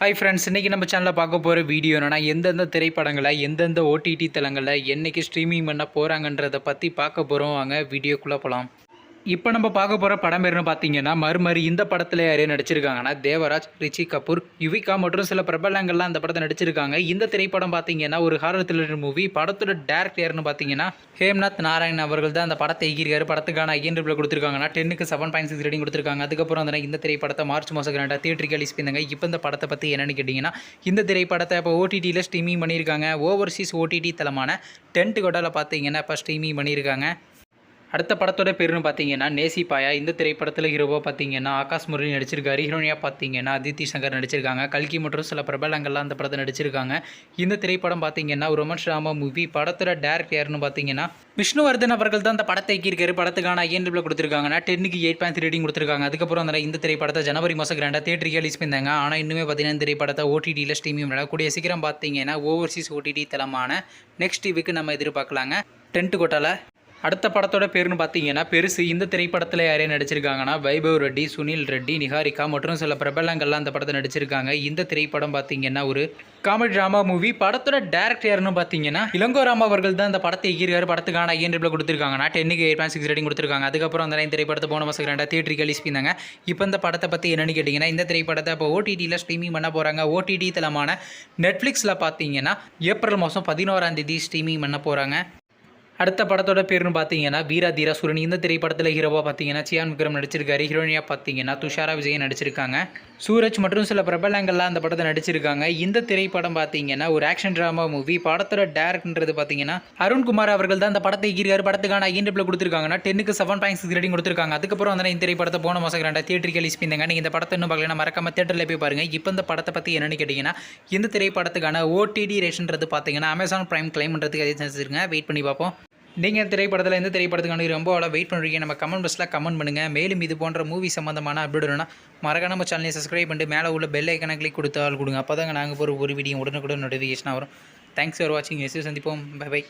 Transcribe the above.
Hi friends, இன்றைக்கி நம்ம சேனலில் பார்க்க போகிற வீடியோ என்னென்னா, எந்தெந்த திரைப்படங்களை எந்தெந்த ஓடிடி தளங்களில் என்றைக்கு ஸ்ட்ரீமிங் பண்ண போகிறாங்கன்றதை பற்றி பார்க்க போகிறோம். வாங்க வீடியோக்குள்ளே போகலாம். இப்போ நம்ம பார்க்க போகிற படம் பேருன்னு பார்த்தீங்கன்னா மறுமறி. இந்த படத்தில் யாரே நடிச்சிருக்காங்கன்னா தேவராஜ், ரிஷி கபூர், யுவிகா மற்றும் சில பிரபலங்கள்லாம் அந்த படத்தை நடிச்சிருக்காங்க. இந்த திரைப்படம் பார்த்தீங்கன்னா ஒரு ஹாரர் த்ரில்லர் மூவி. படத்தோட டேரக்டர் யாருன்னு பார்த்தீங்கன்னா ஹேம்நாத் நாராயண் அவர்கள் தான் அந்த படத்தை இயக்கியிருக்காரு. படத்துக்கான ஐஎன்டிபிள் கொடுத்துருக்காங்கன்னா 10க்கு 7.6 ரேட்டிங் கொடுத்துருக்காங்க. அதுக்கப்புறம் வந்து இந்த திரைப்படத்தை மார்ச் மாதம் 2 தியேட்டருக்கு ரிலீஸ் பண்ணியிருந்தாங்க. இப்போ இந்த படத்தை பற்றி என்னென்னு கேட்டிங்கன்னா, இந்த திரைப்படத்தை இப்போ ஓடிடியில் ஸ்ட்ரீமிங் பண்ணியிருக்காங்க. ஓவர்சீஸ் ஓடிடி தளமான டென்ட் கொட்டாவில் பார்த்தீங்கன்னா இப்போ ஸ்ட்ரீமிங் பண்ணியிருக்காங்க. அடுத்த படத்தோட பேருன்னு பார்த்தீங்கன்னா நேசிப்பாயா. இந்த திரைப்படத்தில் ஹீரோவாக பார்த்தீங்கன்னா ஆகாஷ் முரளி நடிச்சிருக்காரு. ஹீரோனியாக பார்த்தீங்கன்னா அதித்தி சங்கர் நடிச்சிருக்காங்க. கல்கி மற்றும் சில பிரபலங்கள்லாம் அந்த படத்தை நடிச்சிருக்காங்க. இந்த திரைப்படம் பார்த்தீங்கன்னா ஒரு ரொமான்ஸ் ட்ராமா மூவி. படத்தோட டேரக்டர் யாருன்னு பார்த்தீங்கன்னா விஷ்ணுவர்தன் அவர்கள் தான் அந்த படத்தை இயக்கியிருக்காரு. படத்துக்கான ஐஎன்டிபிள் கொடுத்துருக்காங்கன்னா 10க்கு 8.3 ரேட்டிங் கொடுத்துருக்காங்க. அதுக்கப்புறம் அந்த இந்த திரைப்படத்தை ஜனவரி மாதம் 2 தியேட்டருக்கு ரிலீஸ் பண்ணியிருந்தாங்க. ஆனால் இன்னுமே பார்த்தீங்கன்னா இந்த திரைப்படத்தை ஓடிடியில் ஸ்ட்ரீமிங் கூடிய சீக்கிரம் பார்த்தீங்கன்னா ஓவர்சீஸ் ஓடிடி தளமான நெக்ஸ்ட் வீக்கு நம்ம எதிர்பார்க்கலாங்க. டென்ட் கொட்டால அடுத்த படத்தோட பேருன்னு பார்த்தீங்கன்னா பெருசு. இந்த திரைப்படத்தில் யாரே நடிச்சிருக்காங்கன்னா வைபவ் ரெட்டி, சுனில் ரெட்டி, நிகாரிகா மற்றும் சில பிரபலங்கள்லாம் அந்த படத்தை நடிச்சிருக்காங்க. இந்த திரைப்படம் பார்த்தீங்கன்னா ஒரு காமெடி ட்ராமா மூவி. படத்தோட டேரக்டர் யாருன்னு பார்த்தீங்கன்னா இளங்கோராம் அவர்கள் தான் இந்த படத்தை இயக்கியிருக்காரு. படத்துக்கான ஐஎன்டிபிள் கொடுத்துருக்காங்கன்னா 10க்கு 8.6 ரேட்டிங் கொடுத்துருக்காங்க. அதுக்கப்புறம் அந்த இந்த திரைப்படத்தை போன மாதம் 2 தியேட்டருக்கு ரிலீஸ் பண்ணாங்க. இப்போ இந்த படத்தை பற்றி என்னென்னு கேட்டிங்கன்னா, இந்த திரைப்படத்தை இப்போ ஓடிடியில் ஸ்ட்ரீமிங் பண்ண போகிறாங்க. ஓடிடி தளமான நெட்ஃப்ளிக்ஸில் பார்த்தீங்கன்னா ஏப்ரல் மாதம் 11 ஸ்ட்ரீமிங் பண்ண போகிறாங்க. அடுத்த படத்தோட பேருன்னு பார்த்தீங்கன்னா வீரா தீரா சூரன். இந்த திரைப்படத்தில் ஹீரோவாக பார்த்தீங்கன்னா சியான் விக்ரம் நடிச்சிருக்காரு. ஹீரோனியாக பார்த்தீங்கன்னா துஷாரா விஜயன் நடிச்சிருக்காங்க. சூரஜ் மற்றும் சில பிரபலங்கள்லாம் அந்த படத்தை நடிச்சிருக்காங்க. இந்த திரைப்படம் பார்த்தீங்கன்னா ஒரு ஆக்ஷன் ட்ராமா மூவி. படத்தோட டேரக்டர்ன்றது பார்த்தீங்கன்னா அருண்குமார் அவர்கள் தான் அந்த படத்தை இயக்கியிருக்காரு. படத்துக்கான ஐஎன்டிபிள் கொடுத்துருக்காங்கன்னா 10க்கு 7.6 ரேட்டிங் கொடுத்துருக்காங்க. அதுக்கப்புறம் வந்து இந்த திரைப்படத்தை போன மாதம் 2 தியேட்டருக்கு ரிலீஸ் பண்ணியிருந்தாங்க. நீங்கள் இந்த படத்தை இன்னும் பார்க்கலாம், மறக்காம தியேட்டரில் போய் பாருங்கள். இப்போ இந்த படத்தை பற்றி என்னென்னு கேட்டிங்கன்னா, இந்த திரைப்படத்துக்கான ஓடிடி ரேஷன்றது பார்த்தீங்கன்னா அமேசான் பிரைம் கிளைம் பண்ணுறதுக்கு அதே செஞ்சுருங்க. வெயிட் பண்ணி பார்ப்போம். நீங்கள் திரைப்படத்தில் எந்த திரைப்படத்துக்கான ரொம்ப வெயிட் பண்ணுறீங்க, நம்ம கமெண்ட் பாக்ஸில் கமெண்ட் பண்ணுங்கள். மேலும் இது போன்ற மூவி சம்மந்தமான அப்டேட் வேணும்னா மறக்காம நம்ம சேனலை சப்ஸ்கிரைப் பண்ணிட்டு மேலே உள்ள பெல் ஐக்கனை கிளிக் கொடுத்தால் கொடுங்க. அப்போ தாங்க நாங்கள் ஒரு வீடியோ உடனுக்குடன் நோட்டிஃபிகேஷனாக வரும். தேங்க்ஸ் ஃபார் வாட்சிங். சந்திப்போம். Bye by.